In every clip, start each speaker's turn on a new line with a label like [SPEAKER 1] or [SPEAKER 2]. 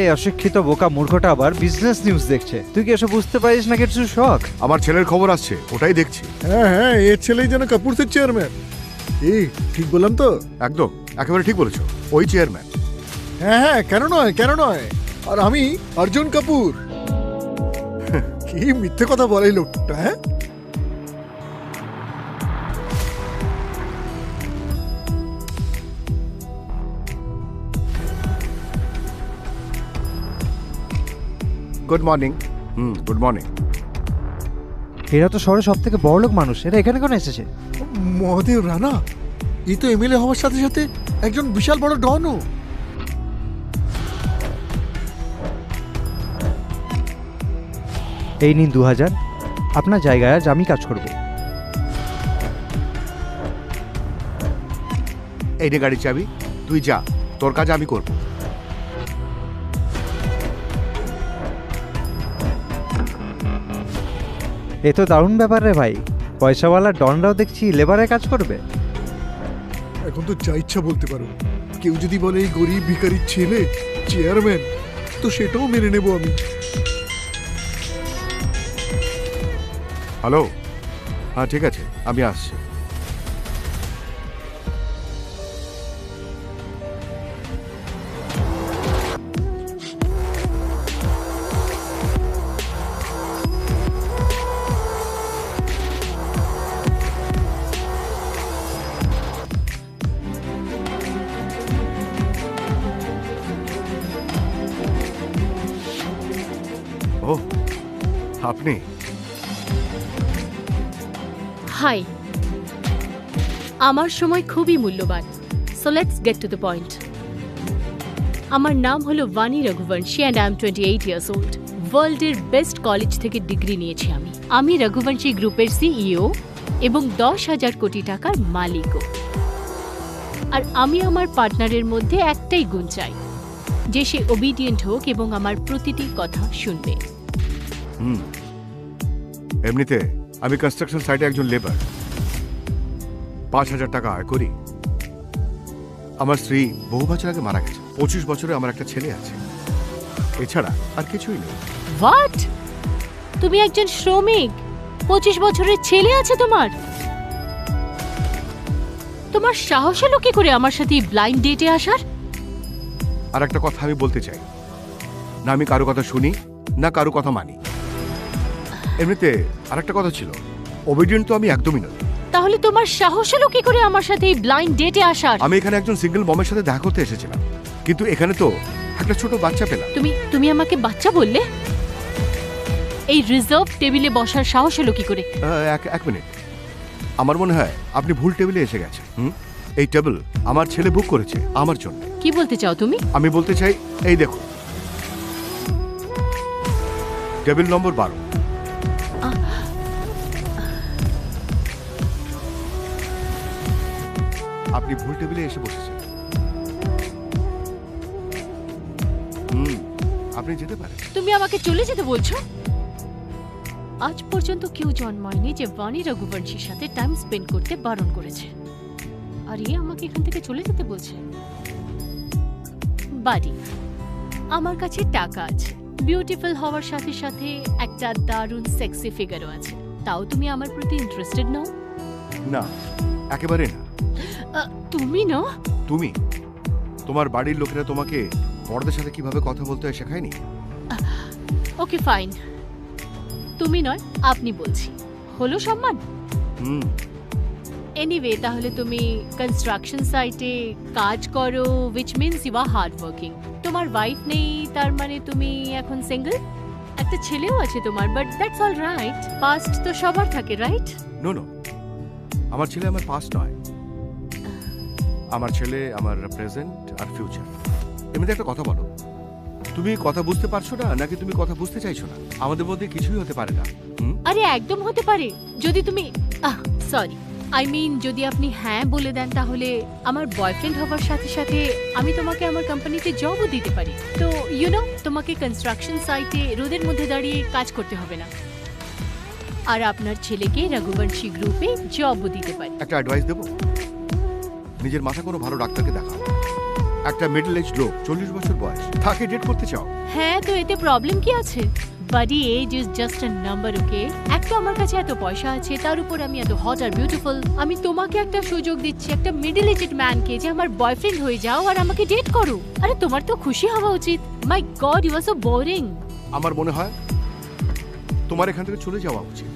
[SPEAKER 1] এই অশিক্ষিত বোকা মূর্খটা আবার বিজনেস নিউজ দেখছে। তুই কি এসব বুঝতে পারিস না কিছু শখ?
[SPEAKER 2] আমার ছেলের খবর আসছে, ওটাই দেখছি।
[SPEAKER 3] হ্যাঁ হ্যাঁ, এর ছেলেই যেন কাপুরসের চেয়ারম্যান। এই ঠিক বললাম তো?
[SPEAKER 2] একদম, একেবারে ঠিক বলেছো, ওই চেয়ারম্যান।
[SPEAKER 3] হ্যাঁ হ্যাঁ, কেন নয় কেন নয়। আর আমি অর্জুন কাপুর। কি মিথ্যে কথা বলে এই লোকটা। হ্যাঁ,
[SPEAKER 2] গুড মর্নিং। Good morning.
[SPEAKER 1] এরা তো শহরে সব থেকে বড় লোক মানুষ, এরা এখানে কেন এসেছে?
[SPEAKER 3] মহাদেব রানা, এই তো এমএলএ হওয়ার সাথে সাথে একজন বিশাল বড় ডনও।
[SPEAKER 1] এই নিন 2000, আপনার জায়গায় আজ আমি কাজ করব।
[SPEAKER 2] এই নে গাড়ির চাবি, তুই যা, তোর কাজ আমি করব।
[SPEAKER 1] এ তো দারুণ ব্যাপার রে ভাই, পয়সাওয়ালা ডনরাও দেখছি লেবারের কাজ করবে।
[SPEAKER 3] এখন তো যা ইচ্ছা বলতে পারো। কেউ যদি বলে এই গরিব ভিখারির ছেলে চেয়ারম্যান, তো সেটাও মেনে নেব আমি।
[SPEAKER 2] হ্যালো, হ্যাঁ ঠিক আছে, আমি আসছি। ও, আপনি?
[SPEAKER 4] হাই, আমার সময় খুবই মূল্যবান, so let's get to the point. আমার নাম হলো বানি Raghuvanshi and I am 28 years old. ওয়ার্ল্ডের বেস্ট কলেজ থেকে ডিগ্রি নিয়েছি আমি রঘুবংশী গ্রুপের সিইও এবং 10,000 কোটি টাকার মালিকও। আর আমি আমার পার্টনারের মধ্যে একটাই গুণ চাই, যে সে ওবিডিয়েন্ট হোক এবং আমার প্রতিটি কথা শুনবে।
[SPEAKER 2] এমনিতে আমি কনস্ট্রাকশন সাইটে একজন লেবার, 5,000 টাকা আয় করি। আমার স্ত্রী বহু বছর আগে মারা গেছে, 25 বছরে আমার একটা ছেলে আছে, এছাড়া আর কিছুই নেই।
[SPEAKER 4] হোয়াট? তুমি একজন শ্রমিক, 25 বছরের ছেলে আছে তোমার? তোমার সাহস হলো কি করে আমার সাথে ব্লাইন্ড ডেটে আসার?
[SPEAKER 2] আর একটা কথা আমি বলতে চাই, না আমি কারো কথা শুনি না কারো কথা মানি। এমনিতে আর একটা কথা ছিল, ওবিডিয়েন্ট তো আমি একদমই নই।
[SPEAKER 4] তাহলে তোমার সাহস হলো কি করে আমার সাথে ব্লাইন্ড ডেটে আসার?
[SPEAKER 2] আমি এখানে একজন সিঙ্গেল মমের সাথে দেখা করতে এসেছিলাম, কিন্তু এখানে তো একটা ছোট বাচ্চা পেলাম।
[SPEAKER 4] তুমি আমাকে বাচ্চা বললে? এই রিজার্ভ টেবিলে বসার সাহস হলো কি করে?
[SPEAKER 2] এক মিনিট, আমার মনে হয় আপনি ভুল টেবিলে এসে গেছেন। এই টেবিল আমার ছেলে বুক করেছে আমার জন্য।
[SPEAKER 4] কি বলতে চাও তুমি?
[SPEAKER 2] আমি বলতে চাই, এই দেখো, টেবিল নম্বর 12। আপনি ভুল টেবিলে এসে বসেছেন। আপনি যেতে পারেন।
[SPEAKER 4] তুমি আমাকে চলে যেতে বলছো? আজ পর্যন্ত কেউ জন্মায়নি যে বানি রঘুবংশীর সাথে টাইম স্পেন্ড করতে বারণ করেছে, আর এ আমাকে এখান থেকে চলে যেতে বলছে। বাড়ি, আমার কাছে টাকা আছে, বিউটিফুল হওয়ার সাথে সাথে একটা দারুণ সেক্সি ফিগারও আছে, তাও তুমি আমার প্রতি ইন্টারেস্টেড নও?
[SPEAKER 2] না, একেবারে না।
[SPEAKER 4] তুমি না?
[SPEAKER 2] তুমি, তোমার বাড়ির লোকেরা তোমাকে বড়দের সাথে কিভাবে কথা বলতে হয় শেখায়নি?
[SPEAKER 4] ওকে ফাইন, তুমি নয় আপনি বলছি, হলো সম্মান? এনিওয়ে, তাহলে তুমি কনস্ট্রাকশন সাইটে কাজ করো, which means you are hard working. তোমার ওয়াইফ নেই, তার মানে তুমি এখন সিঙ্গেল। একটা ছেলেও আছে তোমার, but that's all right. Past তো সবার থাকে, রাইট?
[SPEAKER 2] নো নো, আমার ছেলে আমার পাস্ট নয়, আমার ছেলে আমার প্রেজেন্ট আর ফিউচার। এমনিতে একটা কথা বলো, তুমি কথা বুঝতে পারছো না নাকি তুমি কথা বুঝতে চাইছো না? আমাদের মধ্যে কিছুই হতে পারে না।
[SPEAKER 4] আরে একদম হতে পারে, যদি তুমি সরি আই মিন যদি আপনি হ্যাঁ বলে দেন, তাহলে আমার বয়ফ্রেন্ড হবার সাথে সাথে আমি তোমাকে আমার কোম্পানিতে জবও দিতে পারি। তো তোমাকে কনস্ট্রাকশন সাইটে রোদের মধ্যে দাঁড়িয়ে কাজ করতে হবে না। আর আপনার ছেলেকে রঘুবংশী গ্রুপে জবও দিতে পারি।
[SPEAKER 2] একটা অ্যাডভাইস দেবো, নিজের মাথা কোনো ভালো ডাক্তারকে দেখাও। একটা মিডল এজ লোক, 40 বছর বয়স, তাকে ডেট করতে চাও?
[SPEAKER 4] হ্যাঁ, তো এতে প্রবলেম কি আছে? Buddy age is just a number, okay? এক তো আমার কাছে এত পয়সা আছে, তার উপর আমি এত হট আর বিউটিফুল। আমি তোমাকে একটা সুযোগ দিচ্ছি, একটা মিডল এজড ম্যানকে, যে আমার বয়ফ্রেন্ড হয়ে যাও আর আমাকে ডেট করো। আরে তোমার তো খুশি হওয়া উচিত। My God, you are so boring.
[SPEAKER 2] আমার মনে হয় তোমার এখান থেকে চলে যাওয়া উচিত।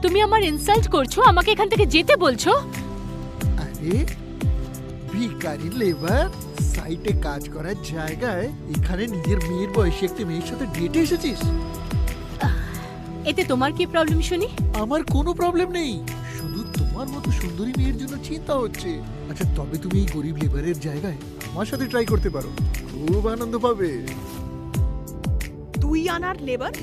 [SPEAKER 4] তুমি আমার ইনসাল্ট করছো, আমাকে এখান থেকে যেতে বলছো?
[SPEAKER 3] আরে ভিখারি লেবার, সাইটে কাজ করার জায়গায় এখানে নিজের মেয়ের বয়সী একটা মেয়ের সাথে ডেটে এসেছিস?
[SPEAKER 4] এতে তোমার কি প্রবলেম শুনি?
[SPEAKER 3] আমার কোনো প্রবলেম নেই, শুধু তোমার মতো সুন্দরী মেয়ের জন্য চিন্তা হচ্ছে। আচ্ছা, তবে তুমি এই গরিব লেবারের জায়গায় আমার সাথে ট্রাই করতে পারো, খুব আনন্দ পাবে।
[SPEAKER 5] তুই আনার লেবার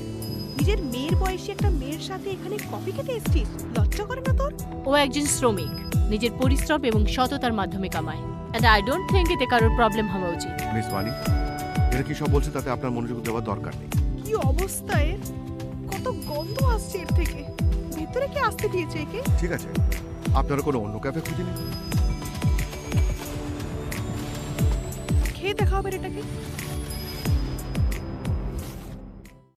[SPEAKER 5] নিজের মেয়ের বয়সী একটা মেয়ের সাথে এখানে কফি খেতে এসেছিস? লজ্জা করে না তোর?
[SPEAKER 4] ও একজন শ্রমিক, নিজের পরিশ্রম এবং সততার মাধ্যমে কামায়। And I don't think এতে কারোর প্রবলেম হওয়া উচিত।
[SPEAKER 2] মিস বানি, এরা কি সব বলছে তাতে আপনার মনোযোগ দেওয়ার দরকার নেই।
[SPEAKER 5] কি অবস্থা এর? কত গন্ধ আসছে এর থেকে। ভেতরে কি আসতে দিয়েছে একে?
[SPEAKER 2] ঠিক আছে, আপনারা কোনো অন্য ক্যাফে খুঁজে নিন।
[SPEAKER 5] খেয়ে দেখা হবে এটাকে।